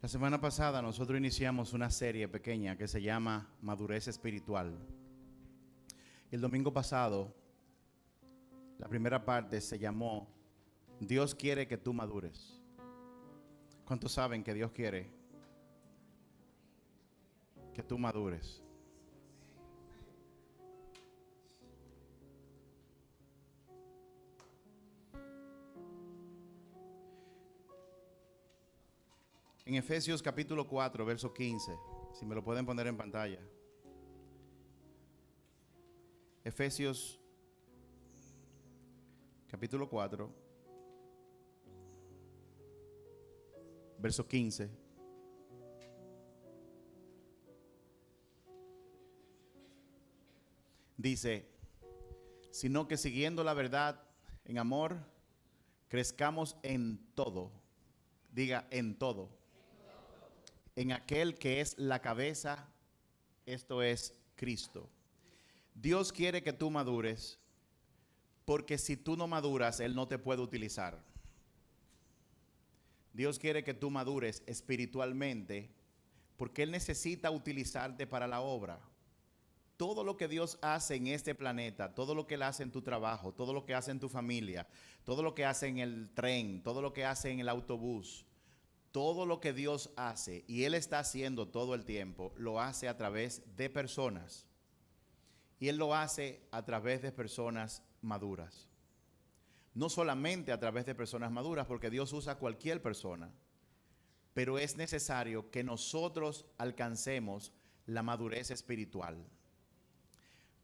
La semana pasada nosotros iniciamos una serie pequeña que se llama Madurez Espiritual. El domingo pasado, la primera parte se llamó Dios quiere que tú madures. ¿Cuántos saben que Dios quiere que tú madures? En Efesios capítulo 4, verso 15, si me lo pueden poner en pantalla. Efesios capítulo 4, verso 15. Dice, sino que siguiendo la verdad en amor, crezcamos en todo. Diga, en todo. En aquel que es la cabeza, esto es Cristo. Dios quiere que tú madures, porque si tú no maduras, Él no te puede utilizar. Dios quiere que tú madures espiritualmente, porque Él necesita utilizarte para la obra. Todo lo que Dios hace en este planeta, todo lo que Él hace en tu trabajo, todo lo que hace en tu familia, todo lo que hace en el tren, todo lo que hace en el autobús, todo lo que Dios hace, y Él está haciendo todo el tiempo, lo hace a través de personas. Y Él lo hace a través de personas maduras. No solamente a través de personas maduras, porque Dios usa a cualquier persona, pero es necesario que nosotros alcancemos la madurez espiritual.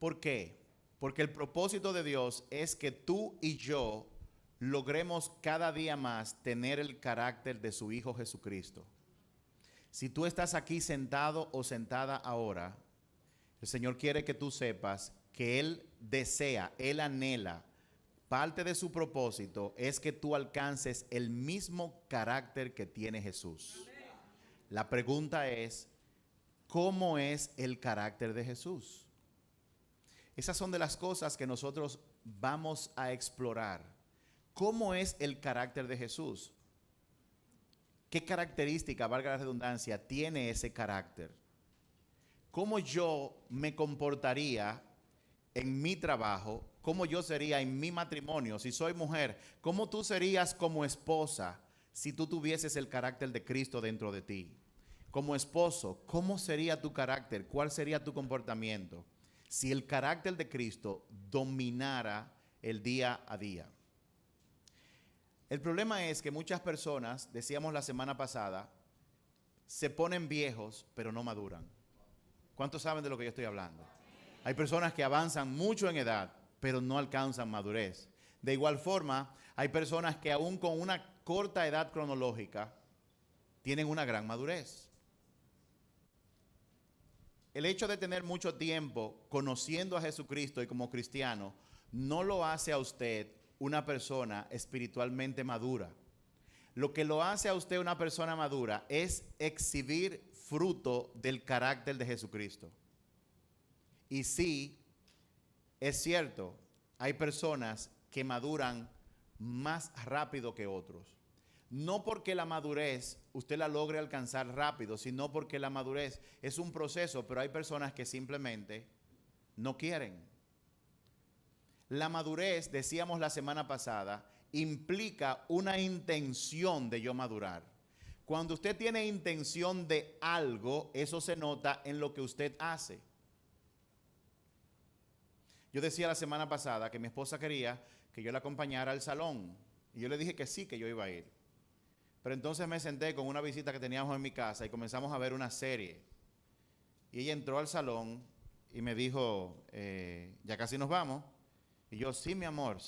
¿Por qué? Porque el propósito de Dios es que tú y yo logremos cada día más tener el carácter de su Hijo Jesucristo. Si tú estás aquí sentado o sentada ahora, el Señor quiere que tú sepas que Él desea, Él anhela, parte de su propósito es que tú alcances el mismo carácter que tiene Jesús. La pregunta es, ¿cómo es el carácter de Jesús? Esas son de las cosas que nosotros vamos a explorar. ¿Cómo es el carácter de Jesús? ¿Qué característica, valga la redundancia, tiene ese carácter? ¿Cómo yo me comportaría en mi trabajo? ¿Cómo yo sería en mi matrimonio? Si soy mujer, ¿cómo tú serías como esposa si tú tuvieses el carácter de Cristo dentro de ti? Como esposo, ¿cómo sería tu carácter? ¿Cuál sería tu comportamiento? Si el carácter de Cristo dominara el día a día. El problema es que muchas personas, decíamos la semana pasada, se ponen viejos pero no maduran. ¿Cuántos saben de lo que yo estoy hablando? Hay personas que avanzan mucho en edad pero no alcanzan madurez. De igual forma, hay personas que aún con una corta edad cronológica tienen una gran madurez. El hecho de tener mucho tiempo conociendo a Jesucristo y como cristiano no lo hace a usted una persona espiritualmente madura. Lo que lo hace a usted una persona madura es exhibir fruto del carácter de Jesucristo. Y sí, es cierto, hay personas que maduran más rápido que otros. No porque la madurez usted la logre alcanzar rápido, sino porque la madurez es un proceso, pero hay personas que simplemente no quieren. La madurez, decíamos la semana pasada, implica una intención de yo madurar. Cuando usted tiene intención de algo, eso se nota en lo que usted hace. Yo decía la semana pasada que mi esposa quería que yo la acompañara al salón. Y yo le dije que sí, que yo iba a ir. Pero entonces me senté con una visita que teníamos en mi casa y comenzamos a ver una serie. Y ella entró al salón y me dijo, ya casi nos vamos. Y yo, sí, mi amor,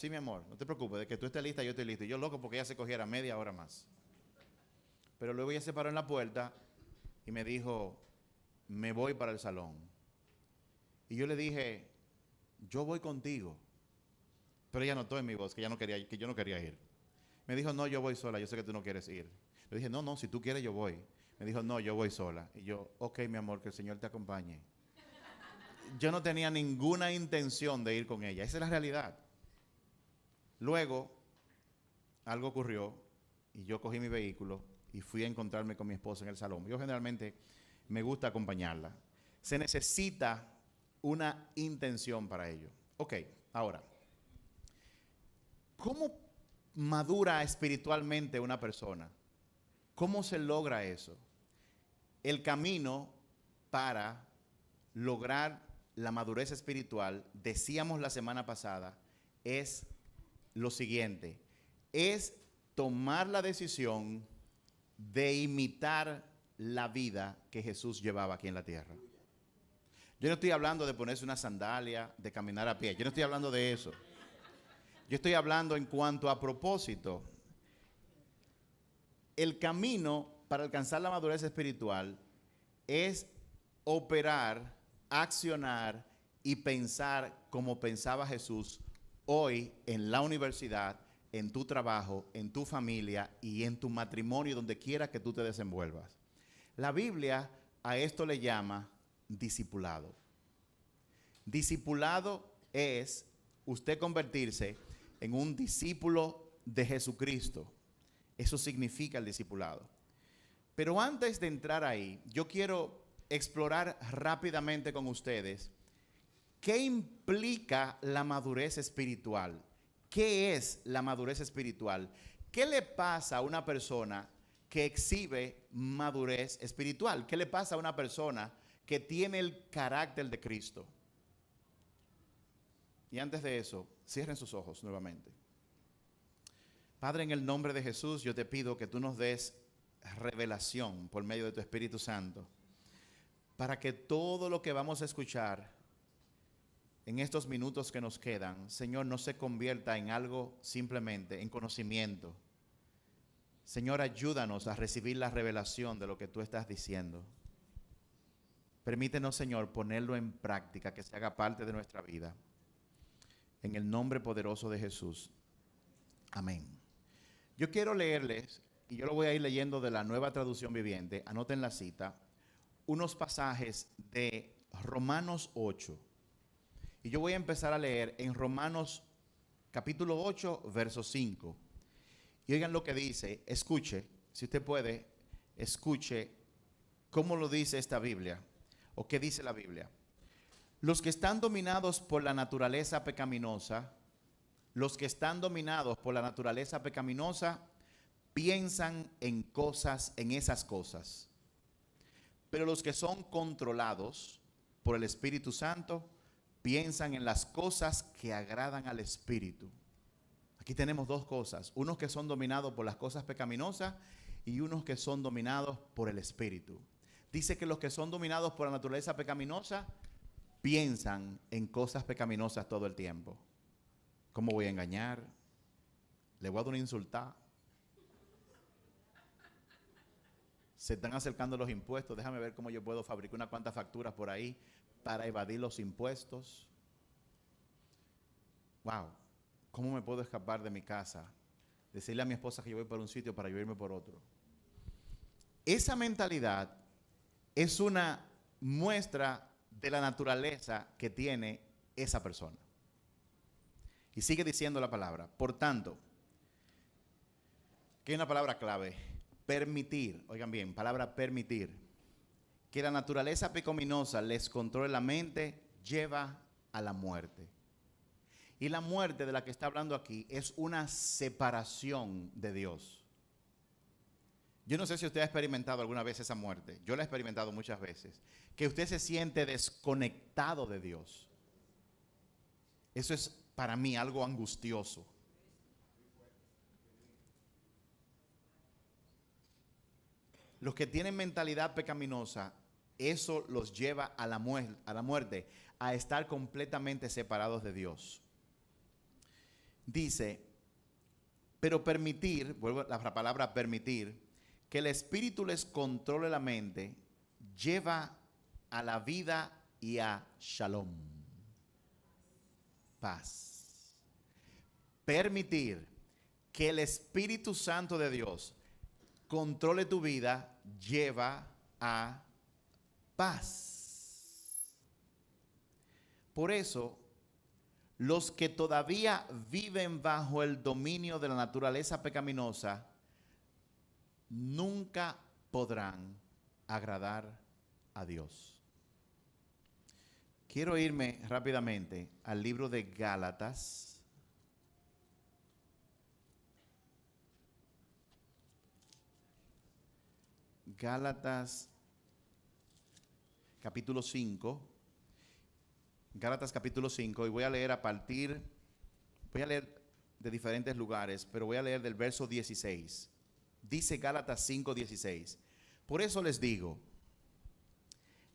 no te preocupes, de que tú estés lista, yo estoy listo. Y yo loco porque ella se cogiera media hora más. Pero luego ella se paró en la puerta y me dijo, me voy para el salón. Y yo le dije, yo voy contigo. Pero ella notó en mi voz que yo no quería ir. Me dijo, no, yo voy sola, yo sé que tú no quieres ir. Le dije, no, si tú quieres yo voy. Me dijo, no, yo voy sola. Y yo, ok, mi amor, que el Señor te acompañe. Yo no tenía ninguna intención de ir con ella. Esa es la realidad. Luego, algo ocurrió y yo cogí mi vehículo y fui a encontrarme con mi esposa en el salón. Yo generalmente me gusta acompañarla. Se necesita una intención para ello. Ok, ahora, ¿cómo madura espiritualmente una persona? ¿Cómo se logra eso? El camino para lograr la madurez espiritual, decíamos la semana pasada, es lo siguiente: es tomar la decisión de imitar la vida que Jesús llevaba aquí en la tierra. Yo no estoy hablando de ponerse una sandalia, de caminar a pie. Yo no estoy hablando de eso. Yo estoy hablando en cuanto a propósito. El camino para alcanzar la madurez espiritual es operar, accionar y pensar como pensaba Jesús hoy en la universidad, en tu trabajo, en tu familia y en tu matrimonio, donde quiera que tú te desenvuelvas. La Biblia a esto le llama discipulado. Discipulado es usted convertirse en un discípulo de Jesucristo. Eso significa el discipulado. Pero antes de entrar ahí, yo quiero explorar rápidamente con ustedes qué implica la madurez espiritual. ¿Qué es la madurez espiritual? ¿Qué le pasa a una persona que exhibe madurez espiritual? ¿Qué le pasa a una persona que tiene el carácter de Cristo? Y antes de eso, cierren sus ojos nuevamente. Padre, en el nombre de Jesús, yo te pido que tú nos des revelación por medio de tu Espíritu Santo, para que todo lo que vamos a escuchar en estos minutos que nos quedan, Señor, no se convierta en algo simplemente, en conocimiento. Señor, ayúdanos a recibir la revelación de lo que tú estás diciendo. Permítenos, Señor, ponerlo en práctica, que se haga parte de nuestra vida. En el nombre poderoso de Jesús. Amén. Yo quiero leerles, y yo lo voy a ir leyendo de la Nueva Traducción Viviente, anoten la cita, unos pasajes de Romanos 8. Y yo voy a empezar a leer en Romanos capítulo 8, verso 5. Y oigan lo que dice, escuche, si usted puede, escuche cómo lo dice esta Biblia, o qué dice la Biblia. Los que están dominados por la naturaleza pecaminosa, piensan en esas cosas. Pero los que son controlados por el Espíritu Santo, piensan en las cosas que agradan al Espíritu. Aquí tenemos dos cosas, unos que son dominados por las cosas pecaminosas y unos que son dominados por el Espíritu. Dice que los que son dominados por la naturaleza pecaminosa piensan en cosas pecaminosas todo el tiempo. ¿Cómo voy a engañar? ¿Le voy a dar una insultada? Se están acercando los impuestos. Déjame ver cómo yo puedo fabricar unas cuantas facturas por ahí para evadir los impuestos. Wow. ¿Cómo me puedo escapar de mi casa? Decirle a mi esposa que yo voy por un sitio para yo irme por otro. Esa mentalidad es una muestra de la naturaleza que tiene esa persona. Y sigue diciendo la palabra. Por tanto, que hay una palabra clave. Permitir. Oigan bien, palabra permitir. Que la naturaleza pecaminosa les controle la mente lleva a la muerte. Y la muerte de la que está hablando aquí es una separación de Dios. Yo no sé si usted ha experimentado alguna vez esa muerte. Yo la he experimentado muchas veces. Que usted se siente desconectado de Dios. Eso es para mí algo angustioso. Los que tienen mentalidad pecaminosa, eso los lleva a la muerte, a estar completamente separados de Dios. Dice, pero permitir, vuelvo a la palabra permitir, que el Espíritu les controle la mente, lleva a la vida y a shalom, paz. Permitir que el Espíritu Santo de Dios controle tu vida, lleva a paz. Por eso, los que todavía viven bajo el dominio de la naturaleza pecaminosa nunca podrán agradar a Dios. Quiero irme rápidamente al libro de Gálatas. Gálatas capítulo 5. Gálatas capítulo 5, y voy a leer de diferentes lugares, pero voy a leer del verso 16. Dice Gálatas 5:16. Por eso les digo,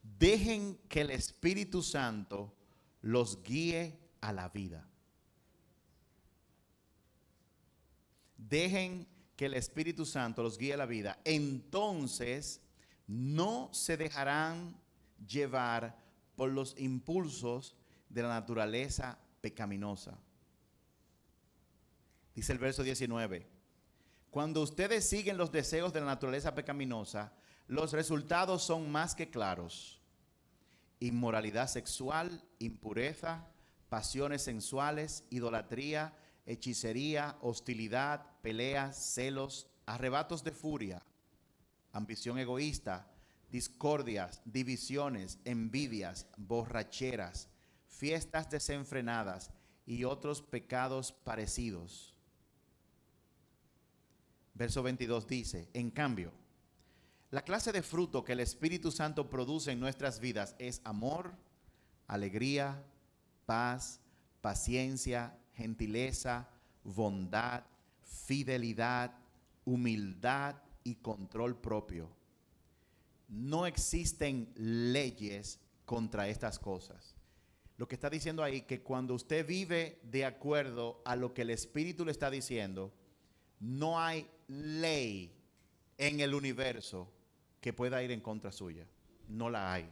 dejen que el Espíritu Santo los guíe a la vida. Dejen que el Espíritu Santo los guíe a la vida. Entonces no se dejarán llevar por los impulsos de la naturaleza pecaminosa. Dice el verso 19. Cuando ustedes siguen los deseos de la naturaleza pecaminosa, los resultados son más que claros: inmoralidad sexual, impureza, pasiones sensuales, idolatría, hechicería, hostilidad, peleas, celos, arrebatos de furia, ambición egoísta, discordias, divisiones, envidias, borracheras, fiestas desenfrenadas y otros pecados parecidos. Verso 22 dice, en cambio, la clase de fruto que el Espíritu Santo produce en nuestras vidas es amor, alegría, paz, paciencia, gentileza, bondad, fidelidad, humildad y control propio. No existen leyes contra estas cosas. Lo que está diciendo ahí, que cuando usted vive de acuerdo a lo que el Espíritu le está diciendo, no hay ley en el universo que pueda ir en contra suya. No la hay.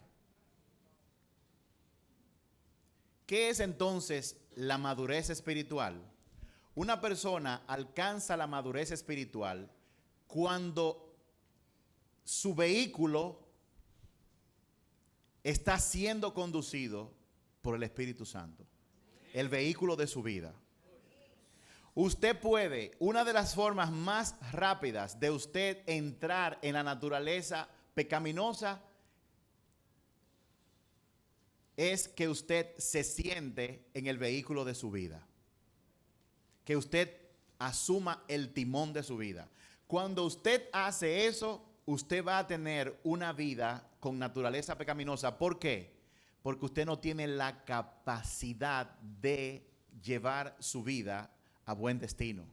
¿Qué es entonces la madurez espiritual? Una persona alcanza la madurez espiritual cuando su vehículo está siendo conducido por el Espíritu Santo. El vehículo de su vida. Usted puede, una de las formas más rápidas de usted entrar en la naturaleza pecaminosa es que usted se siente en el vehículo de su vida. Que usted asuma el timón de su vida. Cuando usted hace eso, usted va a tener una vida con naturaleza pecaminosa. ¿Por qué? Porque usted no tiene la capacidad de llevar su vida a buen destino.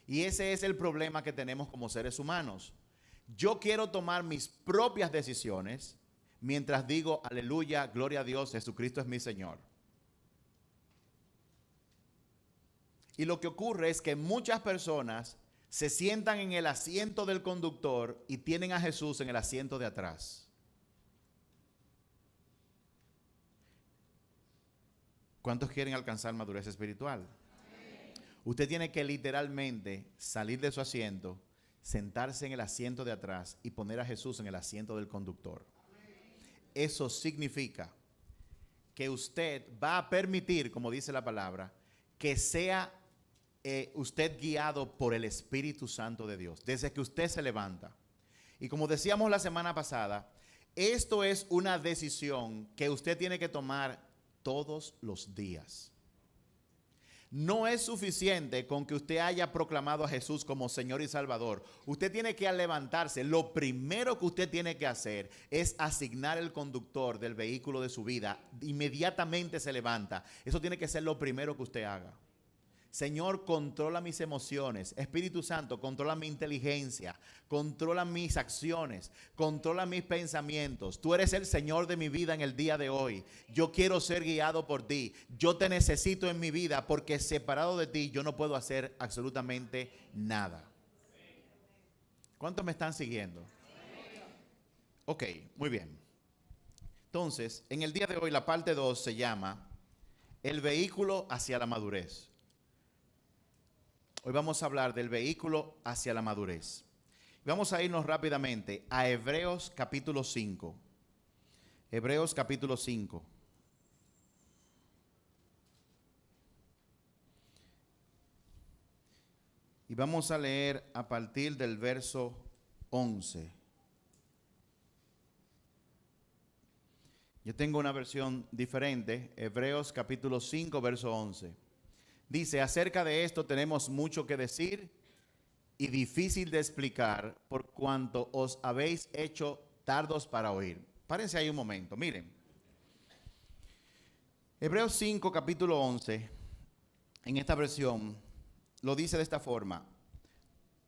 Y ese es el problema que tenemos como seres humanos. Yo quiero tomar mis propias decisiones mientras digo, aleluya, gloria a Dios, Jesucristo es mi Señor. Y lo que ocurre es que muchas personas se sientan en el asiento del conductor y tienen a Jesús en el asiento de atrás. ¿Cuántos quieren alcanzar madurez espiritual? Usted tiene que literalmente salir de su asiento, sentarse en el asiento de atrás y poner a Jesús en el asiento del conductor. Eso significa que usted va a permitir, como dice la palabra, que sea usted guiado por el Espíritu Santo de Dios, desde que usted se levanta. Y como decíamos la semana pasada, esto es una decisión que usted tiene que tomar todos los días. No es suficiente con que usted haya proclamado a Jesús como Señor y Salvador. Usted tiene que levantarse. Lo primero que usted tiene que hacer es asignar el conductor del vehículo de su vida. Inmediatamente se levanta. Eso tiene que ser lo primero que usted haga. Señor, controla mis emociones. Espíritu Santo, controla mi inteligencia. Controla mis acciones. Controla mis pensamientos. Tú eres el Señor de mi vida en el día de hoy. Yo quiero ser guiado por ti. Yo te necesito en mi vida porque separado de ti yo no puedo hacer absolutamente nada. ¿Cuántos me están siguiendo? Ok, muy bien. Entonces, en el día de hoy la parte 2 se llama el vehículo hacia la madurez. Hoy vamos a hablar del vehículo hacia la madurez. Vamos a irnos rápidamente a Hebreos capítulo 5. Hebreos capítulo 5. Y vamos a leer a partir del verso 11. Yo tengo una versión diferente, Hebreos capítulo 5, verso 11. Dice, acerca de esto tenemos mucho que decir y difícil de explicar por cuanto os habéis hecho tardos para oír. Párense ahí un momento, miren. Hebreos 5, capítulo 11, en esta versión, lo dice de esta forma.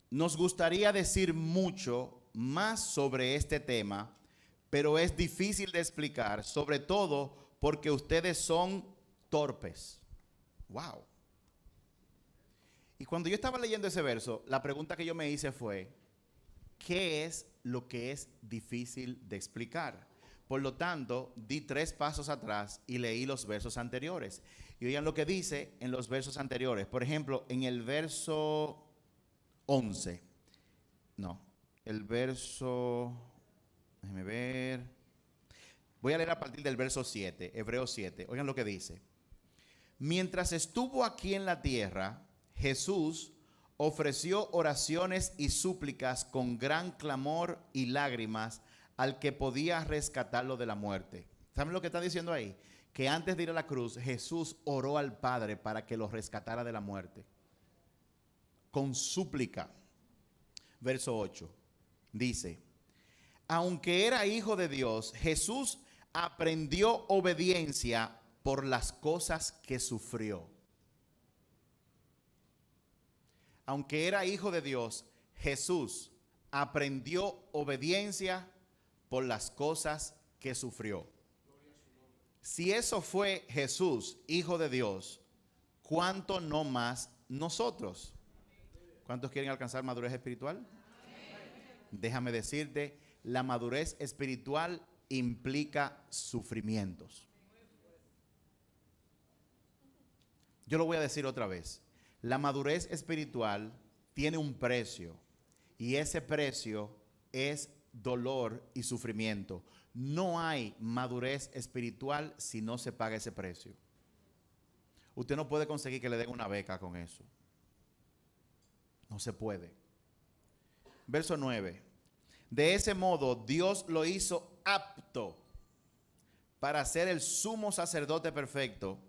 Nos gustaría decir mucho más sobre este tema, pero es difícil de explicar, sobre todo porque ustedes son torpes. Wow. Y cuando yo estaba leyendo ese verso, la pregunta que yo me hice fue, ¿qué es lo que es difícil de explicar? Por lo tanto, di 3 pasos atrás y leí los versos anteriores. Y oigan lo que dice en los versos anteriores. Por ejemplo, en el verso 11. No, el verso... Déjenme ver. Voy a leer a partir del verso 7, Hebreos 7. Oigan lo que dice. Mientras estuvo aquí en la tierra, Jesús ofreció oraciones y súplicas con gran clamor y lágrimas al que podía rescatarlo de la muerte. ¿Saben lo que está diciendo ahí? Que antes de ir a la cruz, Jesús oró al Padre para que lo rescatara de la muerte. Con súplica. Verso 8. Dice, aunque era hijo de Dios, Jesús aprendió obediencia por las cosas que sufrió. Aunque era hijo de Dios, Jesús aprendió obediencia por las cosas que sufrió. Si eso fue Jesús, hijo de Dios, ¿cuánto no más nosotros? ¿Cuántos quieren alcanzar madurez espiritual? Déjame decirte, la madurez espiritual implica sufrimientos. Yo lo voy a decir otra vez. La madurez espiritual tiene un precio y ese precio es dolor y sufrimiento. No hay madurez espiritual si no se paga ese precio. Usted no puede conseguir que le den una beca con eso. No se puede. Verso 9. De ese modo Dios lo hizo apto para ser el sumo sacerdote perfecto,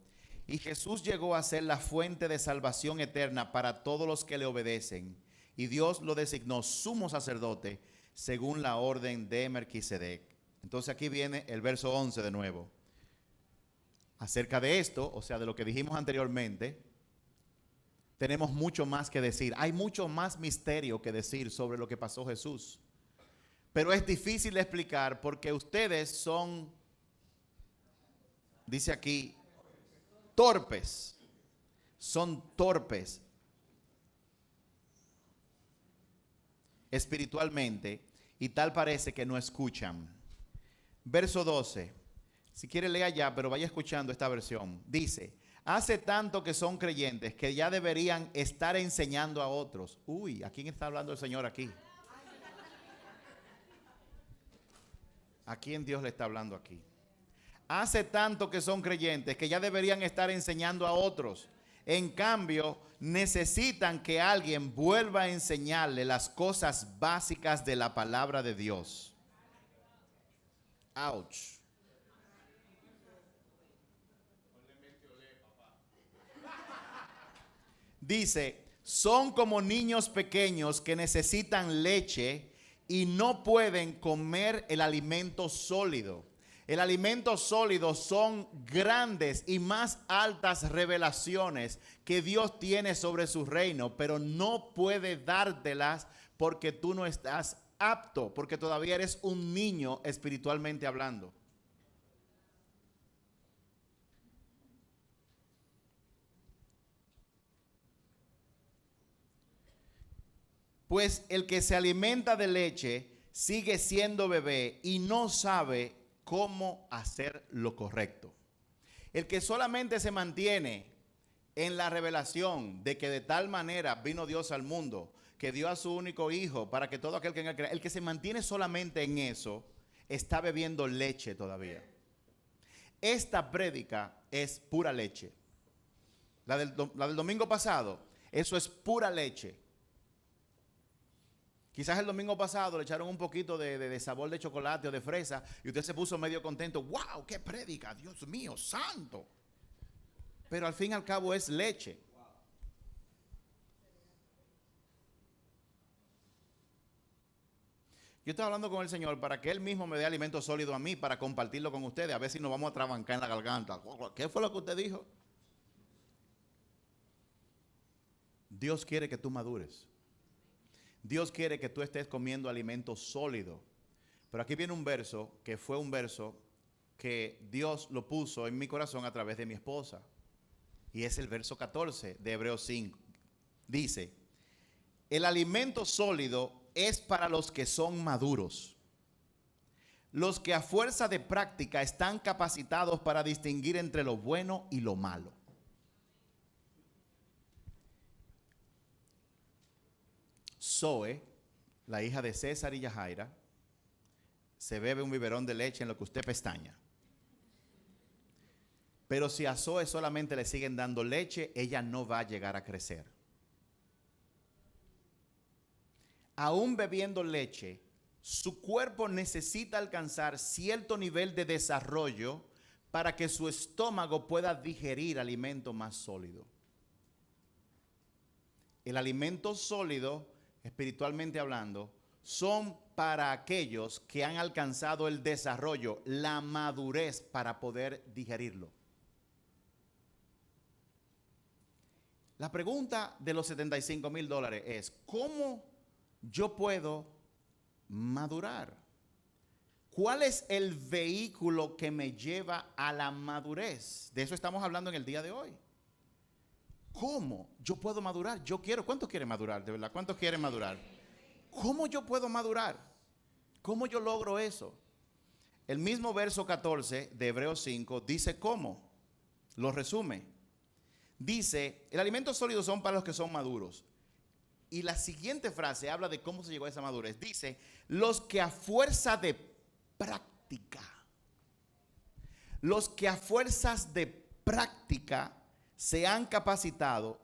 y Jesús llegó a ser la fuente de salvación eterna para todos los que le obedecen, y Dios lo designó sumo sacerdote según la orden de Melquisedec. Entonces aquí viene el verso 11 de nuevo. Acerca de esto, o sea, de lo que dijimos anteriormente, tenemos mucho más que decir. Hay mucho más misterio que decir sobre lo que pasó Jesús. Pero es difícil de explicar porque ustedes son, dice aquí, torpes. Son torpes espiritualmente y tal parece que no escuchan. Verso 12. Si quiere lea ya, pero vaya escuchando esta versión. Dice, hace tanto que son creyentes que ya deberían estar enseñando a otros. Uy, ¿a quién está hablando el Señor aquí? ¿A quién Dios le está hablando aquí? Hace tanto que son creyentes que ya deberían estar enseñando a otros. En cambio, necesitan que alguien vuelva a enseñarle las cosas básicas de la palabra de Dios. Ouch. Dice, son como niños pequeños que necesitan leche y no pueden comer el alimento sólido. El alimento sólido son grandes y más altas revelaciones que Dios tiene sobre su reino, pero no puede dártelas porque tú no estás apto, porque todavía eres un niño espiritualmente hablando. Pues el que se alimenta de leche sigue siendo bebé y no sabe cómo hacer lo correcto. El que solamente se mantiene en la revelación de que de tal manera vino Dios al mundo, que dio a su único hijo para que todo aquel que en él crea, el que se mantiene solamente en eso, está bebiendo leche todavía. Esta prédica es pura leche. La del domingo pasado, eso es pura leche. Quizás el domingo pasado le echaron un poquito de sabor de chocolate o de fresa y usted se puso medio contento. ¡Wow! ¡Qué prédica! ¡Dios mío, santo! Pero al fin y al cabo es leche. Yo estaba hablando con el Señor para que Él mismo me dé alimento sólido a mí para compartirlo con ustedes. A ver si nos vamos a trabancar en la garganta. ¿Qué fue lo que usted dijo? Dios quiere que tú madures. Dios quiere que tú estés comiendo alimento sólido. Pero aquí viene un verso que fue un verso que Dios lo puso en mi corazón a través de mi esposa. Y es el verso 14 de Hebreos 5. Dice, el alimento sólido es para los que son maduros, los que a fuerza de práctica están capacitados para distinguir entre lo bueno y lo malo. Zoe, la hija de César y Yajaira, se bebe un biberón de leche en lo que usted pestaña. Pero si a Zoe solamente le siguen dando leche, ella no va a llegar a crecer. Aún bebiendo leche, su cuerpo necesita alcanzar cierto nivel de desarrollo para que su estómago pueda digerir alimento más sólido. El alimento sólido, espiritualmente hablando, son para aquellos que han alcanzado el desarrollo, la madurez para poder digerirlo. La pregunta de los $75,000 es, ¿cómo yo puedo madurar? ¿Cuál es el vehículo que me lleva a la madurez? De eso estamos hablando en el día de hoy. ¿Cómo yo puedo madurar? Yo quiero. ¿Cuántos quieren madurar? De verdad, ¿cuántos quieren madurar? ¿Cómo yo puedo madurar? ¿Cómo yo logro eso? El mismo verso 14 de Hebreos 5 dice cómo. Lo resume. Dice, el alimento sólido son para los que son maduros. Y la siguiente frase habla de cómo se llegó a esa madurez. Dice, los que a fuerza de práctica, los que a fuerzas de práctica se han capacitado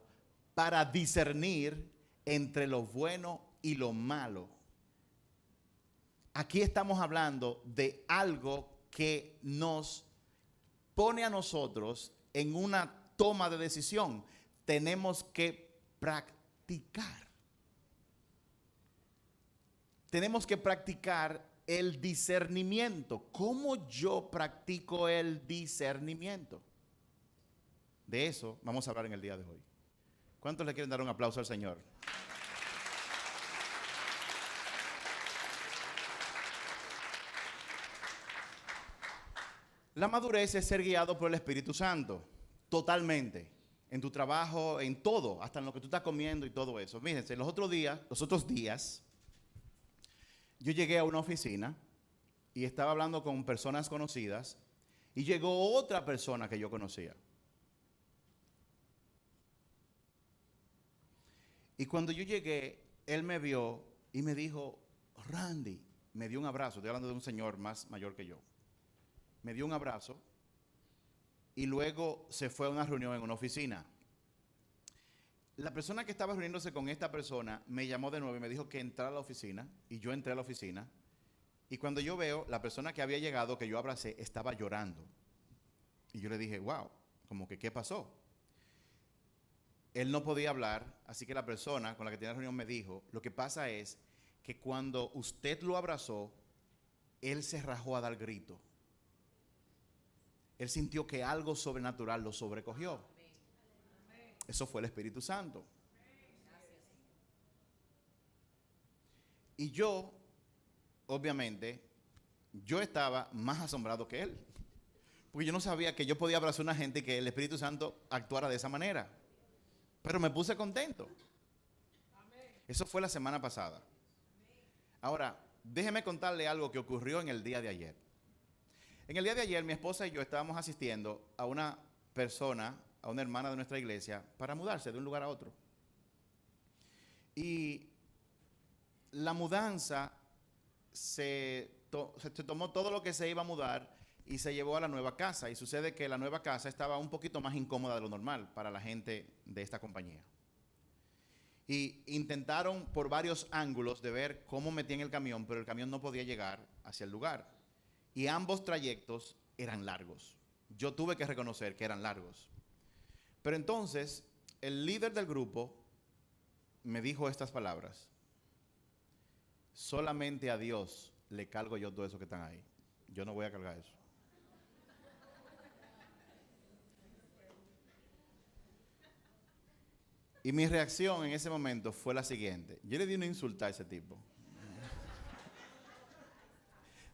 para discernir entre lo bueno y lo malo. Aquí estamos hablando de algo que nos pone a nosotros en una toma de decisión. Tenemos que practicar. Tenemos que practicar el discernimiento. ¿Cómo yo practico el discernimiento? De eso vamos a hablar en el día de hoy. ¿Cuántos le quieren dar un aplauso al Señor? La madurez es ser guiado por el Espíritu Santo, totalmente. En tu trabajo, en todo, hasta en lo que tú estás comiendo y todo eso. Fíjense, los otros días, yo llegué a una oficina y estaba hablando con personas conocidas y llegó otra persona que yo conocía. Y cuando yo llegué, él me vio y me dijo, Randy, me dio un abrazo. Estoy hablando de un señor más mayor que yo. Me dio un abrazo y luego se fue a una reunión en una oficina. La persona que estaba reuniéndose con esta persona me llamó de nuevo y me dijo que entrara a la oficina, y yo entré a la oficina, y cuando yo veo, la persona que había llegado, que yo abracé, estaba llorando. Y yo le dije, wow, como que ¿qué pasó? Él no podía hablar, así que la persona con la que tenía la reunión me dijo, lo que pasa es que cuando usted lo abrazó, él se rajó a dar grito. Él sintió que algo sobrenatural lo sobrecogió. Eso fue el Espíritu Santo. Y yo, obviamente, yo estaba más asombrado que él. Porque yo no sabía que yo podía abrazar a una gente y que el Espíritu Santo actuara de esa manera. Pero me puse contento. Eso fue la semana pasada. Ahora, déjeme contarle algo que ocurrió en el día de ayer. En el día de ayer, mi esposa y yo estábamos asistiendo a una persona, a una hermana de nuestra iglesia, para mudarse de un lugar a otro. Y la mudanza se tomó todo lo que se iba a mudar y se llevó a la nueva casa. Y sucede que la nueva casa estaba un poquito más incómoda de lo normal para la gente de esta compañía. Y intentaron por varios ángulos de ver cómo metían el camión, pero el camión no podía llegar hacia el lugar. Y ambos trayectos eran largos. Yo tuve que reconocer que eran largos. Pero entonces, el líder del grupo me dijo estas palabras: solamente a Dios le cargo yo todo eso que están ahí. Yo no voy a cargar eso. Y mi reacción en ese momento fue la siguiente. Yo le di una insulta a ese tipo.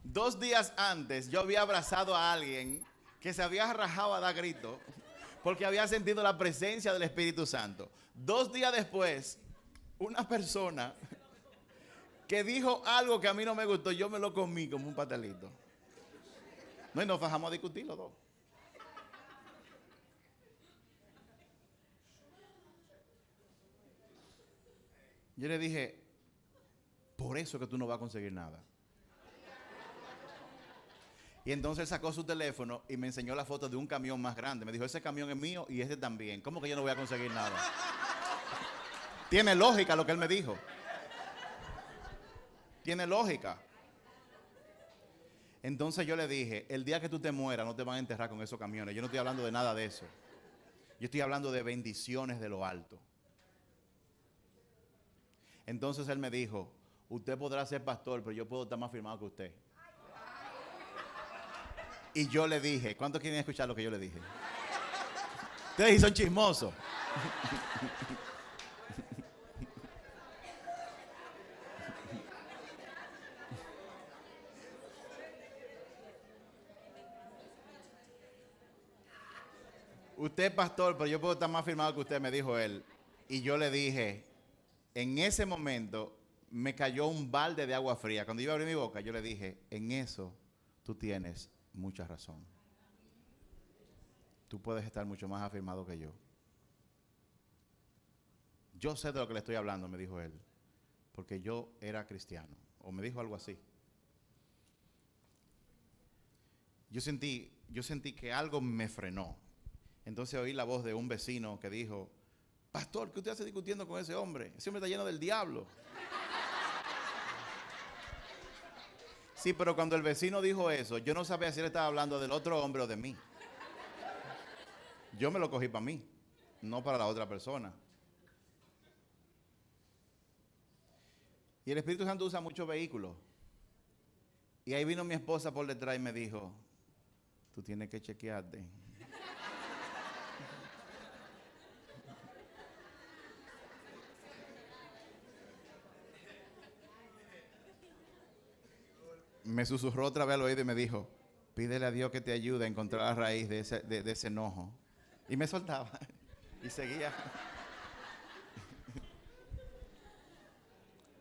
2 días antes yo había abrazado a alguien que se había rajado a dar gritos porque había sentido la presencia del Espíritu Santo. 2 días después, una persona que dijo algo que a mí no me gustó, yo me lo comí como un pastelito. No, y nos bajamos a discutir los dos. Yo le dije, por eso que tú no vas a conseguir nada. Y entonces él sacó su teléfono y me enseñó la foto de un camión más grande. Me dijo, ese camión es mío y este también. ¿Cómo que yo no voy a conseguir nada? Tiene lógica lo que él me dijo. Tiene lógica. Entonces yo le dije, el día que tú te mueras no te van a enterrar con esos camiones. Yo no estoy hablando de nada de eso. Yo estoy hablando de bendiciones de lo alto. Entonces él me dijo, usted podrá ser pastor, pero yo puedo estar más firmado que usted. Y yo le dije, ¿cuántos quieren escuchar lo que yo le dije? Ustedes son chismosos. Usted es pastor, pero yo puedo estar más firmado que usted, me dijo él. Y yo le dije, en ese momento me cayó un balde de agua fría. Cuando yo abrí mi boca, yo le dije, en eso tú tienes mucha razón. Tú puedes estar mucho más afirmado que yo. Yo sé de lo que le estoy hablando, me dijo él, porque yo era cristiano. O me dijo algo así. Yo sentí que algo me frenó. Entonces oí la voz de un vecino que dijo, pastor, ¿qué usted hace discutiendo con ese hombre? Ese hombre está lleno del diablo. Sí, pero cuando el vecino dijo eso, yo no sabía si él estaba hablando del otro hombre o de mí. Yo me lo cogí para mí, no para la otra persona. Y el Espíritu Santo usa muchos vehículos. Y ahí vino mi esposa por detrás y me dijo, tú tienes que chequearte. Me susurró otra vez al oído y me dijo, pídele a Dios que te ayude a encontrar la raíz de ese enojo. Y me soltaba y seguía.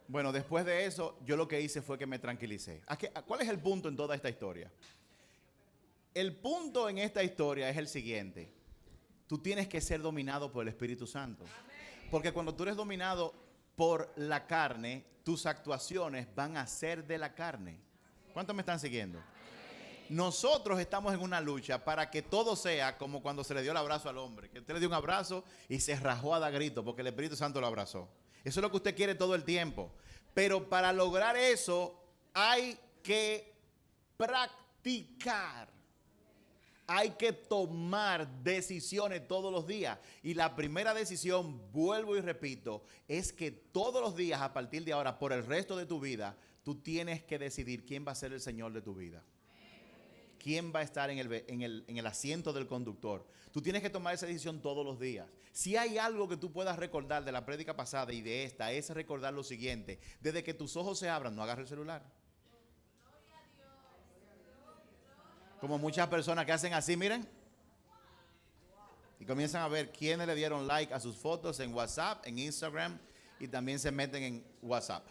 Bueno, después de eso, yo lo que hice fue que me tranquilicé. ¿Cuál es el punto en toda esta historia? El punto en esta historia es el siguiente. Tú tienes que ser dominado por el Espíritu Santo. Porque cuando tú eres dominado por la carne, tus actuaciones van a ser de la carne. ¿Cuántos me están siguiendo? Nosotros estamos en una lucha para que todo sea como cuando se le dio el abrazo al hombre. Que usted le dio un abrazo y se rajó a dar grito porque el Espíritu Santo lo abrazó. Eso es lo que usted quiere todo el tiempo. Pero para lograr eso hay que practicar. Hay que tomar decisiones todos los días. Y la primera decisión, vuelvo y repito, es que todos los días a partir de ahora, por el resto de tu vida, tú tienes que decidir quién va a ser el Señor de tu vida. ¿Quién va a estar en el asiento del conductor? Tú tienes que tomar esa decisión todos los días. Si hay algo que tú puedas recordar de la prédica pasada y de esta, es recordar lo siguiente. Desde que tus ojos se abran, no agarres el celular. Como muchas personas que hacen así, miren. Y comienzan a ver quiénes le dieron like a sus fotos en WhatsApp, en Instagram. Y también se meten en WhatsApp.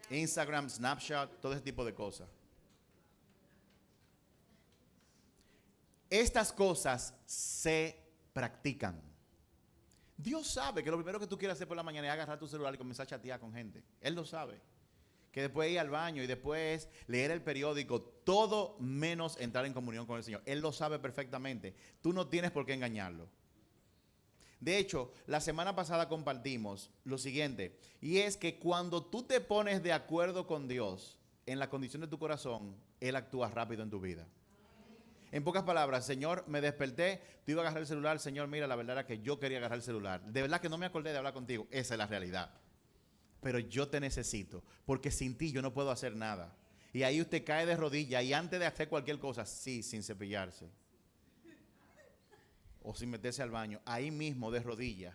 Instagram, Snapchat, todo ese tipo de cosas. Estas cosas se practican. Dios sabe que lo primero que tú quieres hacer por la mañana es agarrar tu celular y comenzar a chatear con gente. Él lo sabe. Que después ir al baño y después leer el periódico, todo menos entrar en comunión con el Señor. Él lo sabe perfectamente. Tú no tienes por qué engañarlo. De hecho, la semana pasada compartimos lo siguiente, y es que cuando tú te pones de acuerdo con Dios en la condición de tu corazón, Él actúa rápido en tu vida. En pocas palabras, Señor, me desperté, tú ibas a agarrar el celular, Señor, mira, la verdad era que yo quería agarrar el celular. De verdad que no me acordé de hablar contigo, esa es la realidad. Pero yo te necesito, porque sin ti yo no puedo hacer nada. Y ahí usted cae de rodillas y antes de hacer cualquier cosa, sí, sin cepillarse o sin meterse al baño, ahí mismo de rodillas,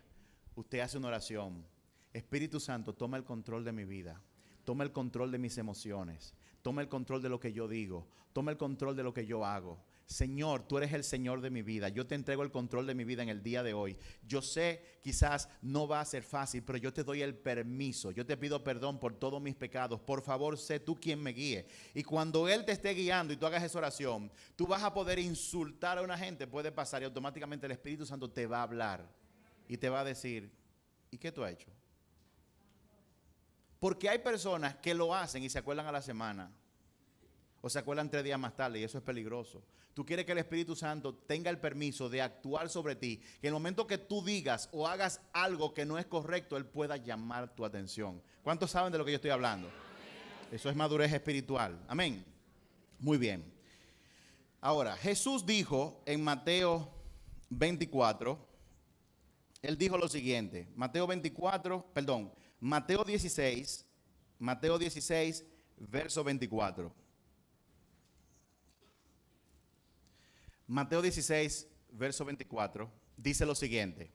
usted hace una oración. Espíritu Santo, toma el control de mi vida, toma el control de mis emociones, toma el control de lo que yo digo, toma el control de lo que yo hago. Señor, tú eres el Señor de mi vida. Yo te entrego el control de mi vida en el día de hoy. Yo sé, quizás no va a ser fácil, pero yo te doy el permiso. Yo te pido perdón por todos mis pecados. Por favor, sé tú quien me guíe. Y cuando Él te esté guiando y tú hagas esa oración, tú vas a poder insultar a una gente. Puede pasar y automáticamente el Espíritu Santo te va a hablar y te va a decir, ¿y qué tú has hecho? Porque hay personas que lo hacen y se acuerdan a la semana. O se acuerdan 3 días más tarde y eso es peligroso. Tú quieres que el Espíritu Santo tenga el permiso de actuar sobre ti, que en el momento que tú digas o hagas algo que no es correcto, Él pueda llamar tu atención. ¿Cuántos saben de lo que yo estoy hablando? Eso es madurez espiritual. Amén. Muy bien. Ahora, Jesús dijo en Mateo 24, Él dijo lo siguiente, Mateo 16, verso 24. Mateo 16, verso 24, dice lo siguiente.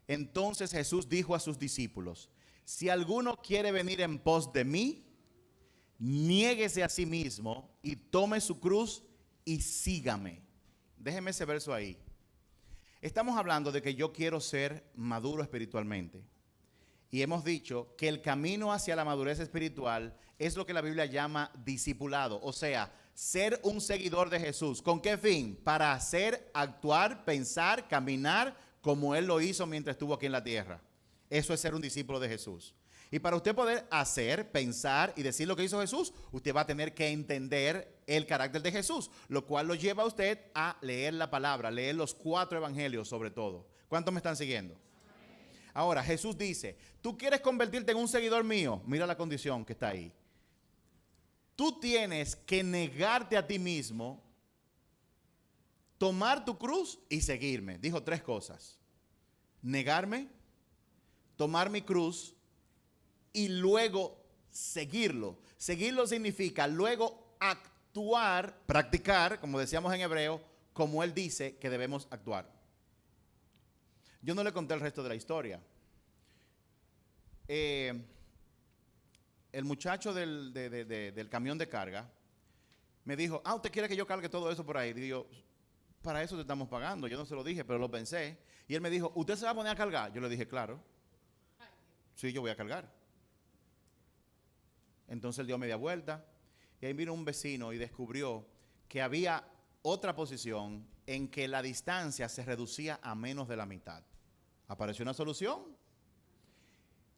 Entonces Jesús dijo a sus discípulos, si alguno quiere venir en pos de mí, niéguese a sí mismo y tome su cruz y sígame. Déjeme ese verso ahí. Estamos hablando de que yo quiero ser maduro espiritualmente. Y hemos dicho que el camino hacia la madurez espiritual es lo que la Biblia llama discipulado, o sea, ser un seguidor de Jesús. ¿Con qué fin? Para hacer, actuar, pensar, caminar como Él lo hizo mientras estuvo aquí en la tierra. Eso es ser un discípulo de Jesús. Y para usted poder hacer, pensar y decir lo que hizo Jesús, usted va a tener que entender el carácter de Jesús, lo cual lo lleva a usted a leer la palabra, leer los 4 evangelios sobre todo. ¿Cuántos me están siguiendo? Ahora, Jesús dice, ¿tú quieres convertirte en un seguidor mío? Mira la condición que está ahí. Tú tienes que negarte a ti mismo, tomar tu cruz y seguirme. Dijo 3 cosas. Negarme, tomar mi cruz y luego seguirlo. Seguirlo significa luego actuar, practicar, como decíamos en hebreo, como Él dice que debemos actuar. Yo no le conté el resto de la historia. El muchacho del camión de carga me dijo, ¿usted quiere que yo cargue todo eso por ahí? Digo, para eso te estamos pagando. Yo no se lo dije, pero lo pensé. Y él me dijo, ¿usted se va a poner a cargar? Yo le dije, claro. Sí, yo voy a cargar. Entonces él dio media vuelta y ahí vino un vecino y descubrió que había otra posición en que la distancia se reducía a menos de la mitad. Apareció una solución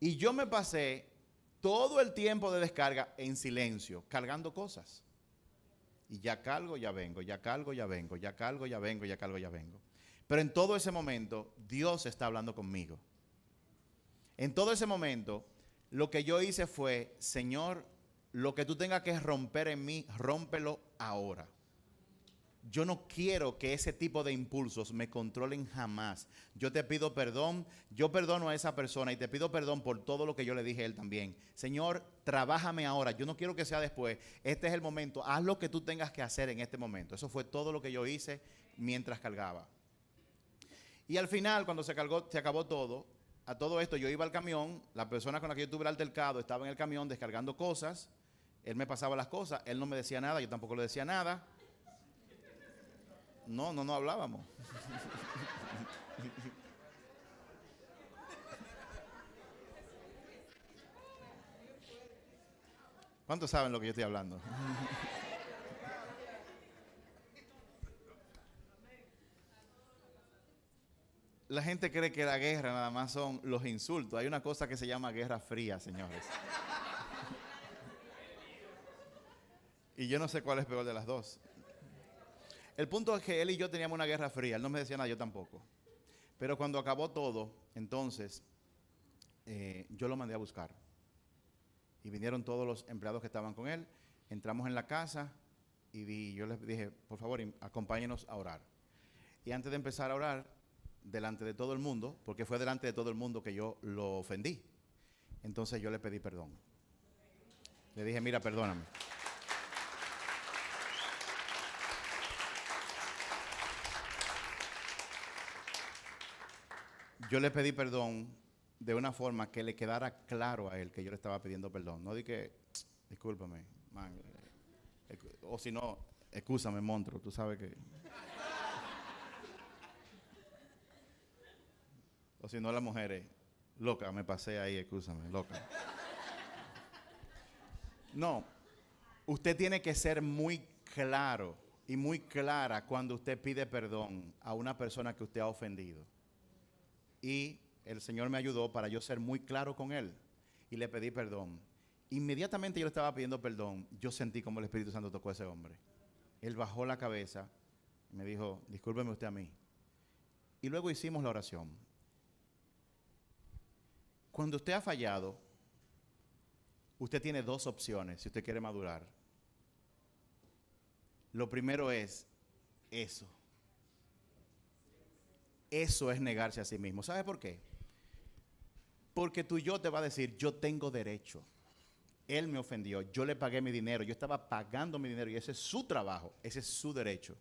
y yo me pasé todo el tiempo de descarga en silencio, cargando cosas. Y ya cargo, ya vengo, ya cargo, ya vengo, ya cargo, ya vengo, ya cargo, ya vengo. Pero en todo ese momento, Dios está hablando conmigo. En todo ese momento, lo que yo hice fue, Señor, lo que tú tengas que romper en mí, rómpelo ahora. Yo no quiero que ese tipo de impulsos me controlen jamás. Yo te pido perdón, yo perdono a esa persona y te pido perdón por todo lo que yo le dije a él también. Señor, trabájame ahora, yo no quiero que sea después. Este es el momento, haz lo que tú tengas que hacer en este momento. Eso fue todo lo que yo hice mientras cargaba. Y al final, cuando se acabó todo, a todo esto yo iba al camión, la persona con la que yo tuve el altercado estaba en el camión descargando cosas, él me pasaba las cosas, él no me decía nada, yo tampoco le decía nada. No hablábamos. ¿Cuántos saben lo que yo estoy hablando? La gente cree que la guerra nada más son los insultos. Hay una cosa que se llama guerra fría, señores. Y yo no sé cuál es peor de las dos. El punto es que él y yo teníamos una guerra fría. Él no me decía nada, yo tampoco. Pero cuando acabó todo, entonces yo lo mandé a buscar. Y vinieron todos los empleados que estaban con él. Entramos en la casa y yo les dije, por favor, acompáñenos a orar. Y antes de empezar a orar, delante de todo el mundo, porque fue delante de todo el mundo que yo lo ofendí, entonces yo le pedí perdón. Le dije, mira, perdóname. Yo le pedí perdón de una forma que le quedara claro a él que yo le estaba pidiendo perdón. No di que, discúlpame, man, o si no, excúsame, monstruo, tú sabes que... O si no, las mujeres, loca, me pasé ahí, excúsame, loca. No, usted tiene que ser muy claro y muy clara cuando usted pide perdón a una persona que usted ha ofendido. Y el Señor me ayudó para yo ser muy claro con él y le pedí perdón. Inmediatamente yo le estaba pidiendo perdón, yo sentí como el Espíritu Santo tocó a ese hombre. Él bajó la cabeza y me dijo, discúlpeme usted a mí. Y luego hicimos la oración. Cuando usted ha fallado, usted tiene dos opciones si usted quiere madurar. Lo primero es eso. Eso es negarse a sí mismo. ¿Sabe por qué? Porque tu yo te va a decir, yo tengo derecho. Él me ofendió, yo le pagué mi dinero, yo estaba pagando mi dinero y ese es su trabajo, ese es su derecho.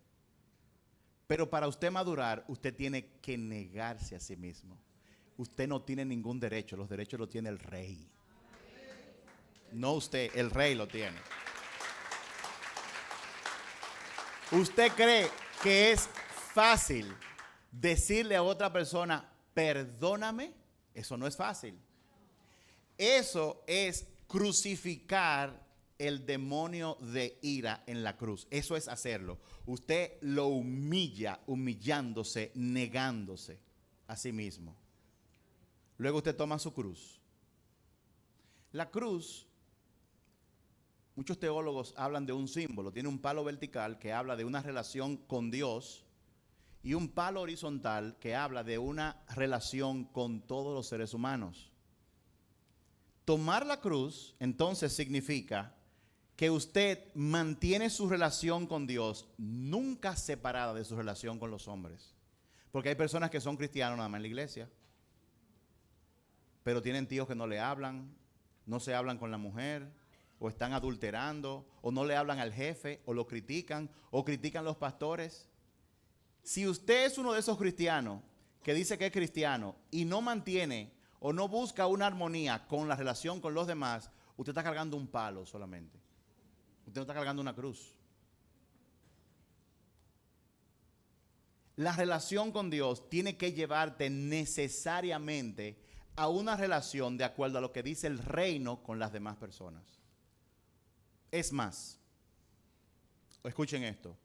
Pero para usted madurar, usted tiene que negarse a sí mismo. Usted no tiene ningún derecho, los derechos los tiene el rey. No usted, el rey lo tiene. ¿Usted cree que es fácil decirle a otra persona, perdóname? Eso no es fácil. Eso es crucificar el demonio de ira en la cruz. Eso es hacerlo. Usted lo humilla, humillándose, negándose a sí mismo. Luego usted toma su cruz. La cruz, muchos teólogos hablan de un símbolo. Tiene un palo vertical que habla de una relación con Dios y un palo horizontal que habla de una relación con todos los seres humanos. Tomar la cruz, entonces, significa que usted mantiene su relación con Dios nunca separada de su relación con los hombres. Porque hay personas que son cristianos nada más en la iglesia, pero tienen tíos que no le hablan, no se hablan con la mujer, o están adulterando, o no le hablan al jefe, o lo critican, o critican los pastores. Si usted es uno de esos cristianos que dice que es cristiano y no mantiene o no busca una armonía con la relación con los demás, usted está cargando un palo solamente. Usted no está cargando una cruz. La relación con Dios tiene que llevarte necesariamente a una relación de acuerdo a lo que dice el reino con las demás personas. Es más, escuchen esto,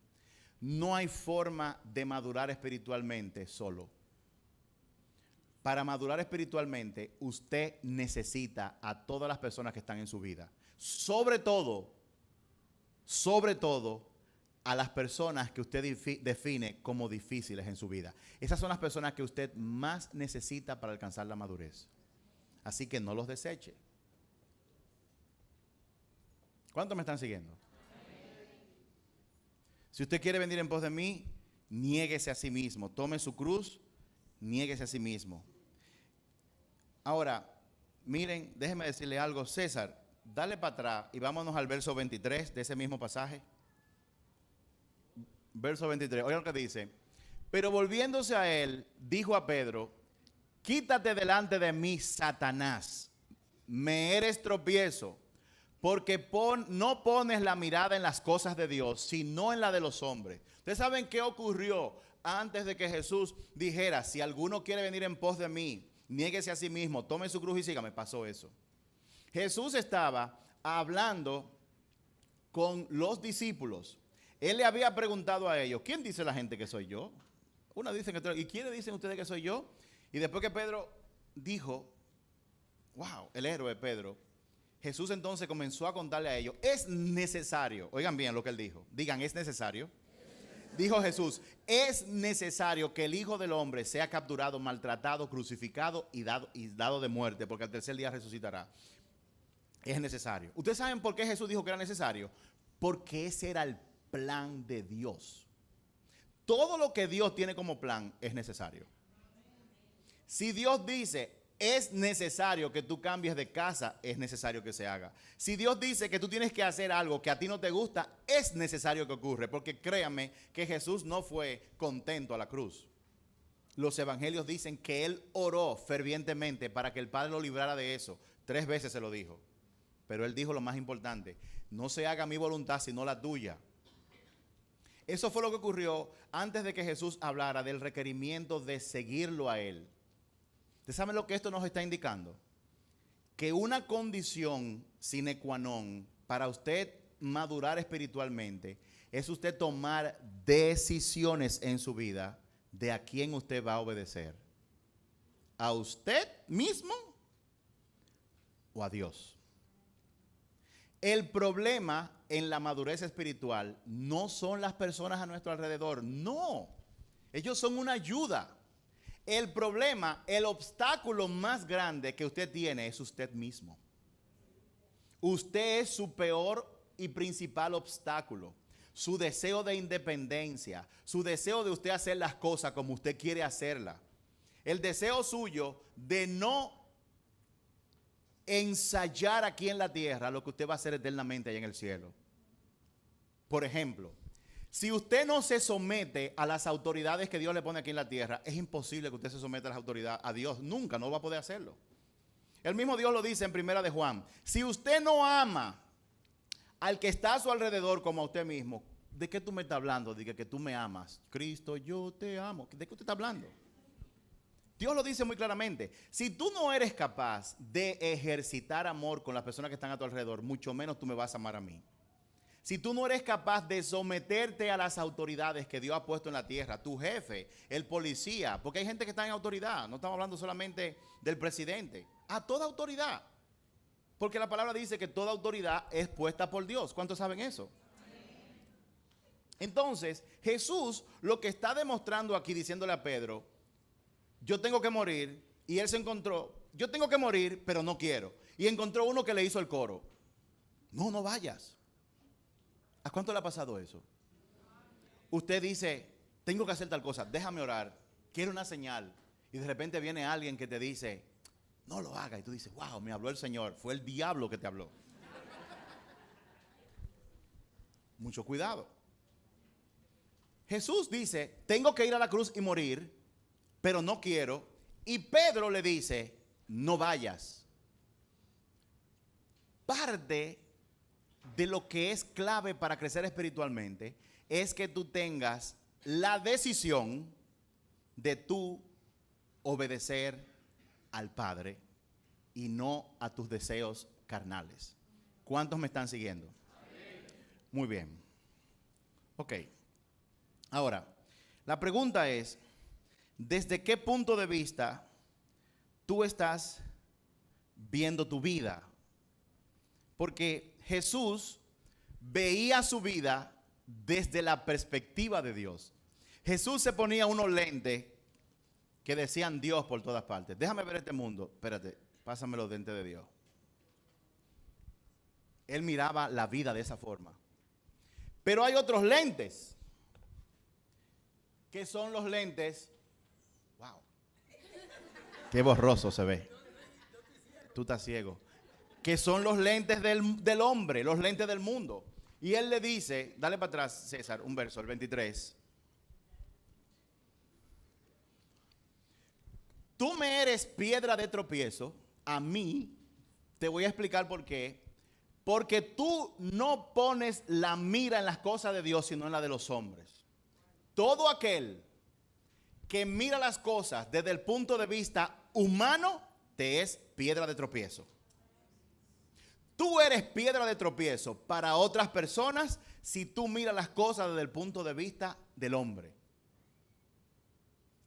no hay forma de madurar espiritualmente solo. Para madurar espiritualmente, usted necesita a todas las personas que están en su vida. Sobre todo, a las personas que usted define como difíciles en su vida. Esas son las personas que usted más necesita para alcanzar la madurez. Así que no los deseche. ¿Cuántos me están siguiendo? Si usted quiere venir en pos de mí, niéguese a sí mismo. Tome su cruz, niéguese a sí mismo. Ahora, miren, déjenme decirle algo. César, dale para atrás y vámonos al verso 23 de ese mismo pasaje. Verso 23, oigan lo que dice. Pero volviéndose a él, dijo a Pedro, quítate delante de mí, Satanás, me eres tropiezo, porque no pones la mirada en las cosas de Dios, sino en la de los hombres. ¿Ustedes saben qué ocurrió antes de que Jesús dijera, si alguno quiere venir en pos de mí, niéguese a sí mismo, tome su cruz y sígame? Pasó eso. Jesús estaba hablando con los discípulos. Él le había preguntado a ellos, ¿quién dice la gente que soy yo? Una dice que ¿y quiénes dicen ustedes que soy yo? Y después que Pedro dijo, wow, el héroe Pedro, Jesús entonces comenzó a contarle a ellos, es necesario, oigan bien lo que él dijo, digan, es necesario Dijo Jesús, es necesario que el Hijo del Hombre sea capturado, maltratado, crucificado y dado de muerte, porque al tercer día resucitará. Es necesario. ¿Ustedes saben por qué Jesús dijo que era necesario? Porque ese era el plan de Dios. Todo lo que Dios tiene como plan es necesario. Si Dios dice, es necesario que tú cambies de casa, es necesario que se haga. Si Dios dice que tú tienes que hacer algo que a ti no te gusta, es necesario que ocurra. Porque créanme que Jesús no fue contento a la cruz. Los evangelios dicen que Él oró fervientemente para que el Padre lo librara de eso. 3 veces se lo dijo. Pero Él dijo lo más importante, no se haga mi voluntad sino la tuya. Eso fue lo que ocurrió antes de que Jesús hablara del requerimiento de seguirlo a Él. ¿Ustedes saben lo que esto nos está indicando? Que una condición sine qua non para usted madurar espiritualmente es usted tomar decisiones en su vida de a quién usted va a obedecer. ¿A usted mismo o a Dios? El problema en la madurez espiritual no son las personas a nuestro alrededor, no. Ellos son una ayuda. El problema, el obstáculo más grande que usted tiene es usted mismo. Usted es su peor y principal obstáculo. Su deseo de independencia, su deseo de usted hacer las cosas como usted quiere hacerlas. El deseo suyo de no ensayar aquí en la tierra lo que usted va a hacer eternamente allá en el cielo. Por ejemplo, si usted no se somete a las autoridades que Dios le pone aquí en la tierra, es imposible que usted se someta a las autoridades, a Dios nunca, no va a poder hacerlo. El mismo Dios lo dice en Primera de Juan. Si usted no ama al que está a su alrededor como a usted mismo, ¿de qué tú me estás hablando? De que tú me amas. Cristo, yo te amo. ¿De qué usted está hablando? Dios lo dice muy claramente. Si tú no eres capaz de ejercitar amor con las personas que están a tu alrededor, mucho menos tú me vas a amar a mí. Si tú no eres capaz de someterte a las autoridades que Dios ha puesto en la tierra, tu jefe, el policía, porque hay gente que está en autoridad, no estamos hablando solamente del presidente, a toda autoridad. Porque la palabra dice que toda autoridad es puesta por Dios. ¿Cuántos saben eso? Entonces, Jesús lo que está demostrando aquí, diciéndole a Pedro, yo tengo que morir, y él se encontró, yo tengo que morir, pero no quiero. Y encontró uno que le hizo el coro. No vayas. ¿A cuánto le ha pasado eso? Usted dice, tengo que hacer tal cosa, déjame orar, quiero una señal. Y de repente viene alguien que te dice, no lo haga. Y tú dices, wow, me habló el Señor, fue el diablo que te habló. Mucho cuidado. Jesús dice, tengo que ir a la cruz y morir, pero no quiero. Y Pedro le dice, no vayas. Parte de lo que es clave para crecer espiritualmente es que tú tengas la decisión de tú obedecer al Padre y no a tus deseos carnales. ¿Cuántos me están siguiendo? Muy bien. Ok. Ahora, la pregunta es, ¿desde qué punto de vista tú estás viendo tu vida? Porque Jesús veía su vida desde la perspectiva de Dios. Jesús se ponía unos lentes que decían Dios por todas partes. Déjame ver este mundo. Espérate, pásame los lentes de Dios. Él miraba la vida de esa forma. Pero hay otros lentes, que son los lentes. Wow. Qué borroso se ve. Tú estás ciego. Que son los lentes del hombre, los lentes del mundo. Y él le dice, dale para atrás, César, un verso, el 23. Tú me eres piedra de tropiezo, a mí, te voy a explicar por qué. Porque tú no pones la mira en las cosas de Dios, sino en la de los hombres. Todo aquel que mira las cosas desde el punto de vista humano, te es piedra de tropiezo. Tú eres piedra de tropiezo para otras personas si tú miras las cosas desde el punto de vista del hombre.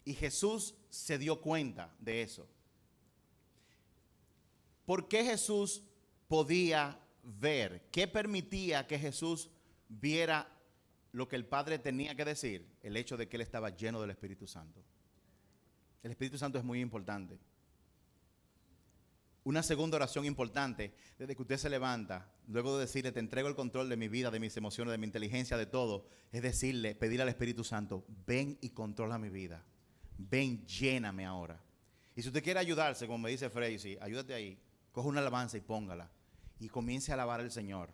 Y Jesús se dio cuenta de eso. ¿Por qué Jesús podía ver? ¿Qué permitía que Jesús viera lo que el Padre tenía que decir, el hecho de que él estaba lleno del Espíritu Santo. El Espíritu Santo es muy importante. Una segunda oración importante, desde que usted se levanta, luego de decirle, te entrego el control de mi vida, de mis emociones, de mi inteligencia, de todo, es decirle, pedirle al Espíritu Santo, ven y controla mi vida. Ven, lléname ahora. Y si usted quiere ayudarse, como me dice Freisy, ayúdate ahí, coge una alabanza y póngala. Y comience a alabar al Señor.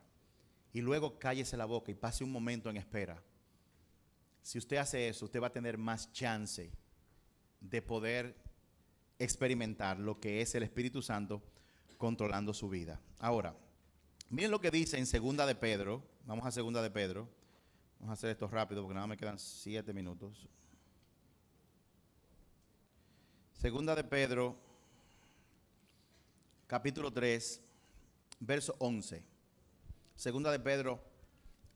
Y luego cállese la boca y pase un momento en espera. Si usted hace eso, usted va a tener más chance de poder experimentar lo que es el Espíritu Santo controlando su vida. Ahora, miren lo que dice en 2 de Pedro. Vamos a 2 de Pedro. Vamos a hacer esto rápido porque nada más me quedan 7 minutos. 2 de Pedro, capítulo 3, verso 11. 2 de Pedro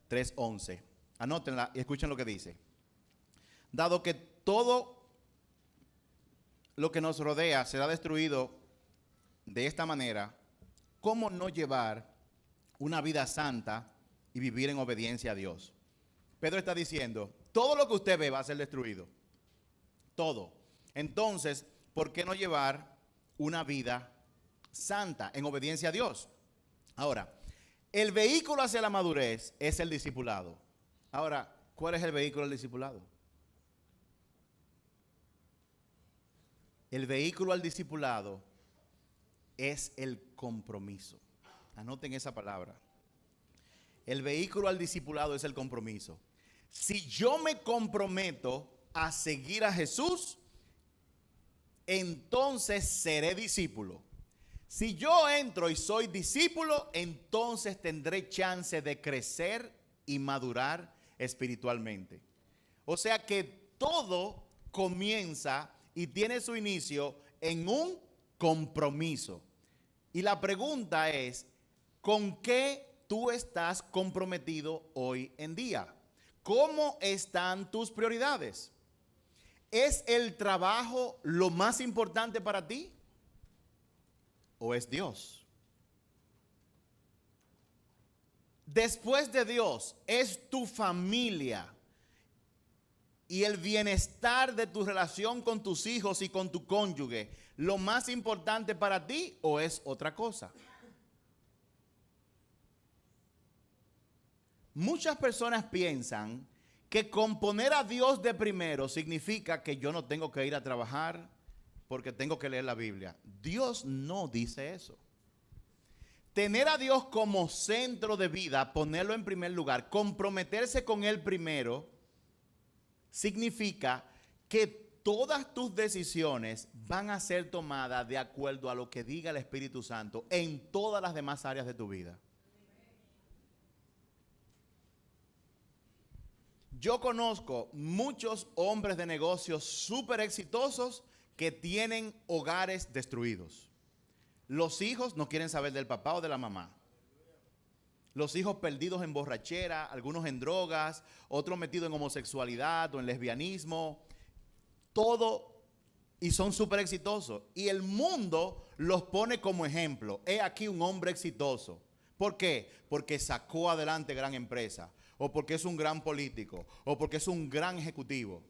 3:11. Anótenla y escuchen lo que dice. Dado que todo lo que nos rodea será destruido de esta manera, ¿cómo no llevar una vida santa y vivir en obediencia a Dios? Pedro está diciendo, todo lo que usted ve va a ser destruido. Todo. Entonces, ¿por qué no llevar una vida santa en obediencia a Dios? Ahora, el vehículo hacia la madurez es el discipulado. Ahora, ¿cuál es el vehículo del discipulado? El vehículo al discipulado es el compromiso. Anoten esa palabra. El vehículo al discipulado es el compromiso. Si yo me comprometo a seguir a Jesús, entonces seré discípulo. Si yo entro y soy discípulo, entonces tendré chance de crecer y madurar espiritualmente. O sea que todo comienza y tiene su inicio en un compromiso. Y la pregunta es, ¿con qué tú estás comprometido hoy en día? ¿Cómo están tus prioridades? ¿Es el trabajo lo más importante para ti? ¿O es Dios? Después de Dios, ¿es tu familia y el bienestar de tu relación con tus hijos y con tu cónyuge lo más importante para ti o es otra cosa? Muchas personas piensan que con poner a Dios de primero significa que yo no tengo que ir a trabajar porque tengo que leer la Biblia. Dios no dice eso. Tener a Dios como centro de vida, ponerlo en primer lugar, comprometerse con Él primero, significa que todas tus decisiones van a ser tomadas de acuerdo a lo que diga el Espíritu Santo en todas las demás áreas de tu vida. Yo conozco muchos hombres de negocios súper exitosos que tienen hogares destruidos. Los hijos no quieren saber del papá o de la mamá. Los hijos perdidos en borrachera, algunos en drogas, otros metidos en homosexualidad o en lesbianismo. Todo, y son súper exitosos. Y el mundo los pone como ejemplo. He aquí un hombre exitoso. ¿Por qué? Porque sacó adelante gran empresa, o porque es un gran político, o porque es un gran ejecutivo.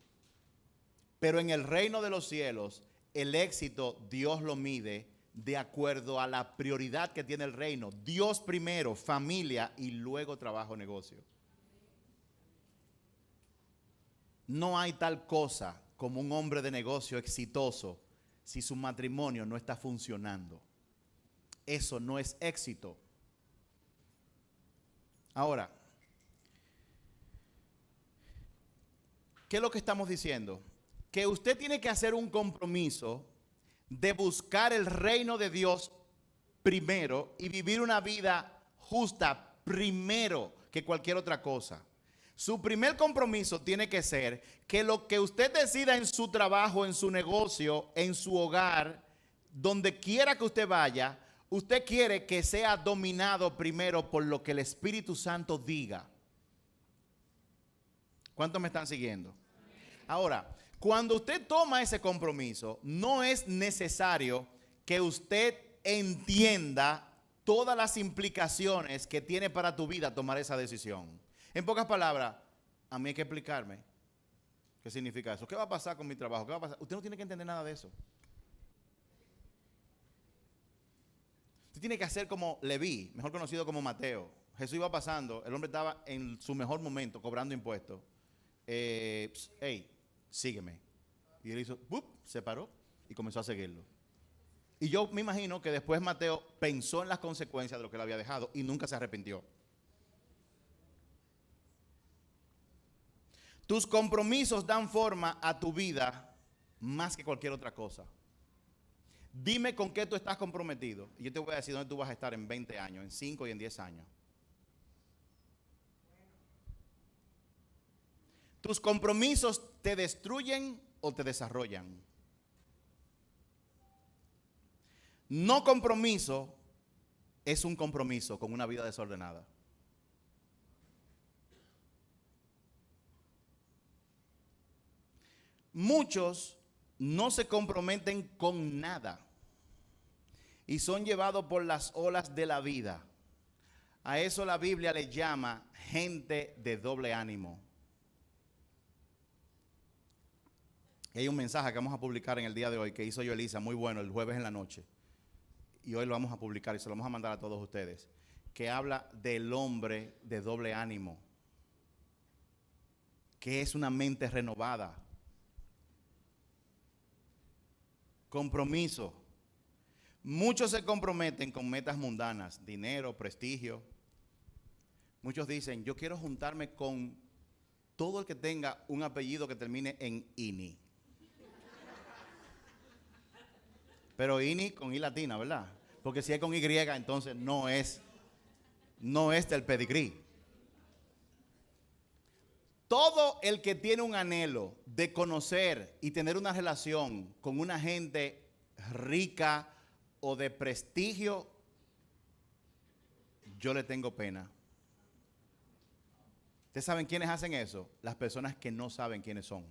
Pero en el reino de los cielos, el éxito Dios lo mide de acuerdo a la prioridad que tiene el reino. Dios primero, familia y luego trabajo, negocio. No hay tal cosa como un hombre de negocio exitoso si su matrimonio no está funcionando. Eso no es éxito. Ahora, ¿qué es lo que estamos diciendo? Que usted tiene que hacer un compromiso de buscar el reino de Dios primero y vivir una vida justa primero que cualquier otra cosa. Su primer compromiso tiene que ser que lo que usted decida en su trabajo, en su negocio, en su hogar, donde quiera que usted vaya, usted quiere que sea dominado primero por lo que el Espíritu Santo diga. ¿Cuántos me están siguiendo? Ahora, cuando usted toma ese compromiso, no es necesario que usted entienda todas las implicaciones que tiene para tu vida tomar esa decisión. En pocas palabras, a mí hay que explicarme qué significa eso. ¿Qué va a pasar con mi trabajo? ¿Qué va a pasar? Usted no tiene que entender nada de eso. Usted tiene que hacer como Leví, mejor conocido como Mateo. Jesús iba pasando, el hombre estaba en su mejor momento, cobrando impuestos. Hey, sígueme. Y él hizo, ¡bup!, se paró y comenzó a seguirlo. Y yo me imagino que después Mateo pensó en las consecuencias de lo que él había dejado y nunca se arrepintió. Tus compromisos dan forma a tu vida más que cualquier otra cosa. Dime con qué tú estás comprometido y yo te voy a decir dónde tú vas a estar en 20 años, en 5 y en 10 años. ¿Tus compromisos te destruyen o te desarrollan? No compromiso es un compromiso con una vida desordenada. Muchos no se comprometen con nada y son llevados por las olas de la vida. A eso la Biblia le llama gente de doble ánimo. Y hay un mensaje que vamos a publicar en el día de hoy que hizo yo Elisa, muy bueno, el jueves en la noche. Y hoy lo vamos a publicar y se lo vamos a mandar a todos ustedes, que habla del hombre de doble ánimo, que es una mente renovada. Compromiso. Muchos se comprometen con metas mundanas, dinero, prestigio. Muchos dicen, yo quiero juntarme con todo el que tenga un apellido que termine en INI. Pero INI con I latina, ¿verdad? Porque si es con Y, entonces no es del pedigrí. Todo el que tiene un anhelo de conocer y tener una relación con una gente rica o de prestigio, yo le tengo pena. ¿Ustedes saben quiénes hacen eso? Las personas que no saben quiénes son.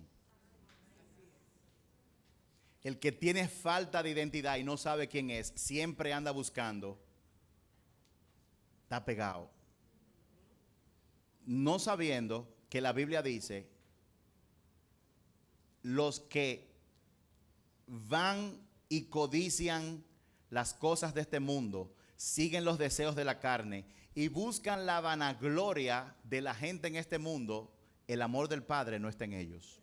El que tiene falta de identidad y no sabe quién es, siempre anda buscando, está pegado. No sabiendo que la Biblia dice, los que van y codician las cosas de este mundo, siguen los deseos de la carne y buscan la vanagloria de la gente en este mundo, el amor del Padre no está en ellos.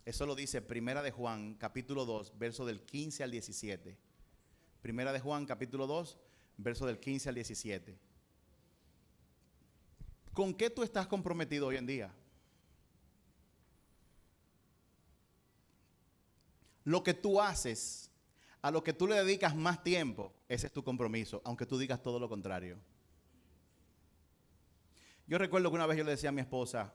Eso lo dice Primera de Juan, capítulo 2, verso del 15 al 17. Primera de Juan, capítulo 2, verso del 15 al 17. ¿Con qué tú estás comprometido hoy en día? Lo que tú haces, a lo que tú le dedicas más tiempo, ese es tu compromiso, aunque tú digas todo lo contrario. Yo recuerdo que una vez yo le decía a mi esposa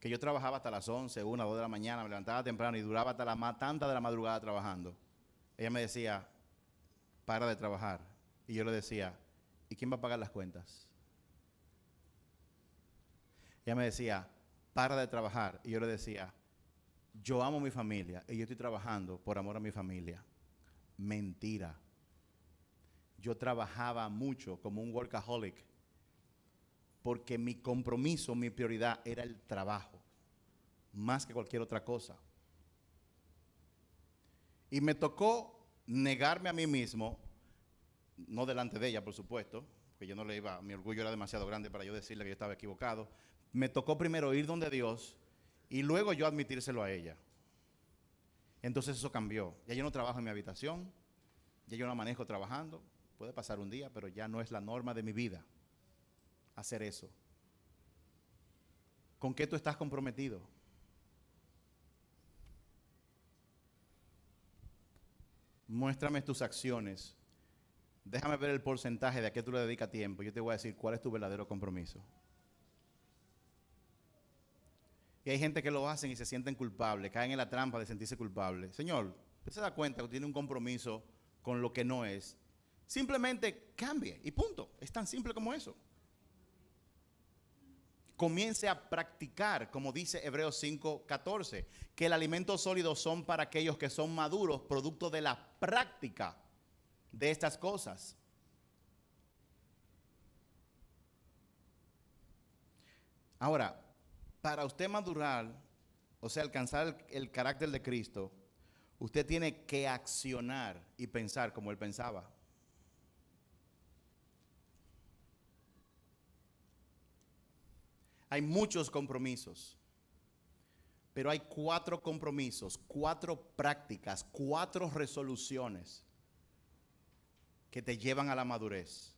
que yo trabajaba hasta las 11, 1, 2 de la mañana, me levantaba temprano y duraba hasta la tanta de la madrugada trabajando. Ella me decía, para de trabajar. Y yo le decía, ¿y quién va a pagar las cuentas? Ella me decía, para de trabajar. Y yo le decía, yo amo a mi familia y yo estoy trabajando por amor a mi familia. Mentira. Yo trabajaba mucho como un workaholic porque mi compromiso, mi prioridad era el trabajo, más que cualquier otra cosa. Y me tocó negarme a mí mismo, no delante de ella, por supuesto, porque yo no le iba, mi orgullo era demasiado grande para yo decirle que yo estaba equivocado. Me tocó primero ir donde Dios y luego yo admitírselo a ella. Entonces eso cambió. Ya yo no trabajo en mi habitación, ya yo no manejo trabajando. Puede pasar un día, pero ya no es la norma de mi vida hacer eso. ¿Con qué tú estás comprometido? Muéstrame tus acciones. Déjame ver el porcentaje de a qué tú le dedicas tiempo. Yo te voy a decir cuál es tu verdadero compromiso. Y hay gente que lo hacen y se sienten culpables, caen en la trampa de sentirse culpables. Señor, usted se da cuenta que tiene un compromiso con lo que no es. Simplemente cambie y punto. Es tan simple como eso. Comience a practicar, como dice Hebreos 5:14, que el alimento sólido son para aquellos que son maduros, producto de la práctica de estas cosas. Ahora, Para usted madurar, o sea, alcanzar el carácter de Cristo, usted tiene que accionar y pensar como Él pensaba. Hay muchos compromisos, pero hay 4 compromisos, 4 prácticas, 4 resoluciones que te llevan a la madurez,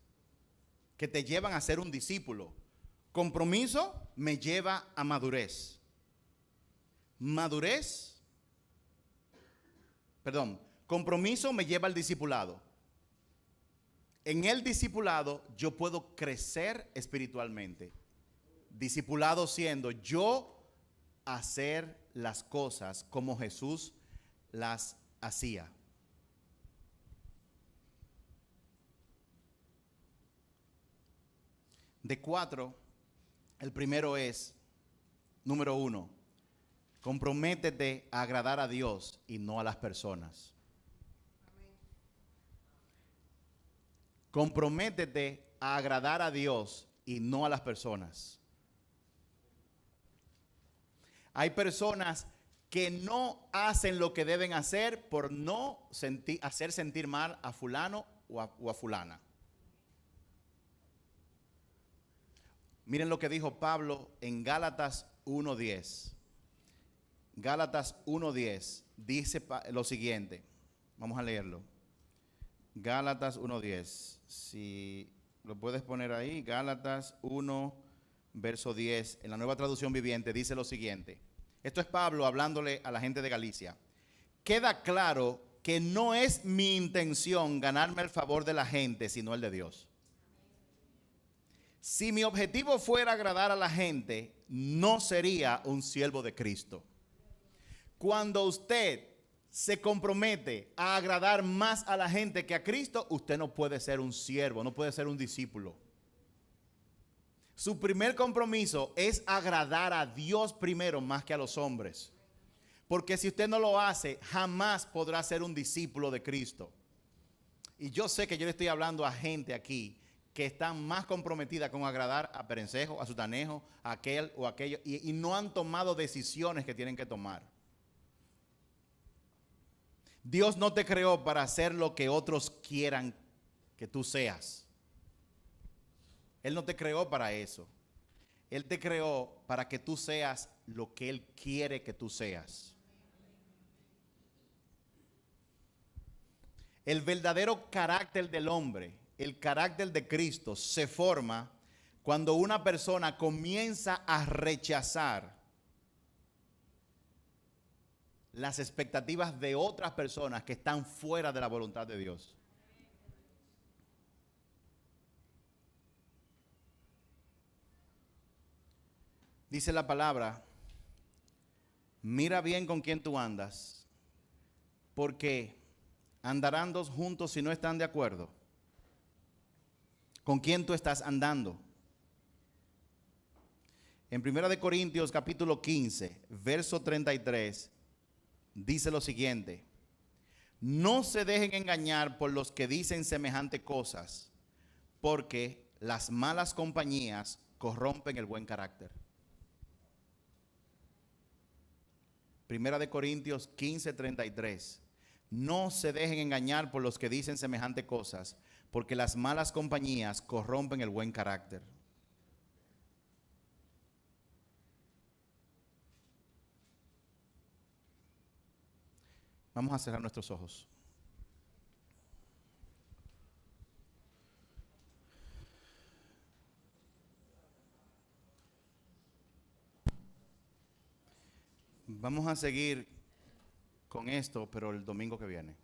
que te llevan a ser un discípulo. Compromiso me lleva a madurez. Compromiso me lleva al discipulado. En el discipulado yo puedo crecer espiritualmente. Discipulado siendo yo hacer las cosas como Jesús las hacía. De 4, el primero es, número 1, comprométete a agradar a Dios y no a las personas. Comprométete a agradar a Dios y no a las personas. Hay personas que no hacen lo que deben hacer por no hacer sentir mal a fulano o a fulana. Miren lo que dijo Pablo en Gálatas 1:10. Gálatas 1:10 dice lo siguiente. Vamos a leerlo. Gálatas 1:10. Si lo puedes poner ahí. Gálatas 1, verso 10. En la Nueva Traducción Viviente dice lo siguiente. Esto es Pablo hablándole a la gente de Galicia. Queda claro que no es mi intención ganarme el favor de la gente, sino el de Dios. Si mi objetivo fuera agradar a la gente, no sería un siervo de Cristo. Cuando usted se compromete a agradar más a la gente que a Cristo, usted no puede ser un siervo, no puede ser un discípulo. Su primer compromiso es agradar a Dios primero más que a los hombres. Porque si usted no lo hace, jamás podrá ser un discípulo de Cristo. Y yo sé que yo le estoy hablando a gente aquí que están más comprometidas con agradar a Perencejo, a Sutanejo, a aquel o aquello, y no han tomado decisiones que tienen que tomar. Dios no te creó para hacer lo que otros quieran que tú seas. Él no te creó para eso. Él te creó para que tú seas lo que Él quiere que tú seas. El verdadero carácter del hombre, el carácter de Cristo, se forma cuando una persona comienza a rechazar las expectativas de otras personas que están fuera de la voluntad de Dios. Dice la palabra, mira bien con quién tú andas, porque andarán dos juntos si no están de acuerdo. ¿Con quién tú estás andando? En 1 Corintios capítulo 15, verso 33, dice lo siguiente: no se dejen engañar por los que dicen semejantes cosas, porque las malas compañías corrompen el buen carácter. 1 Corintios 15, 33. No se dejen engañar por los que dicen semejantes cosas, porque las malas compañías corrompen el buen carácter. Vamos a cerrar nuestros ojos. Vamos a seguir con esto, pero el domingo que viene.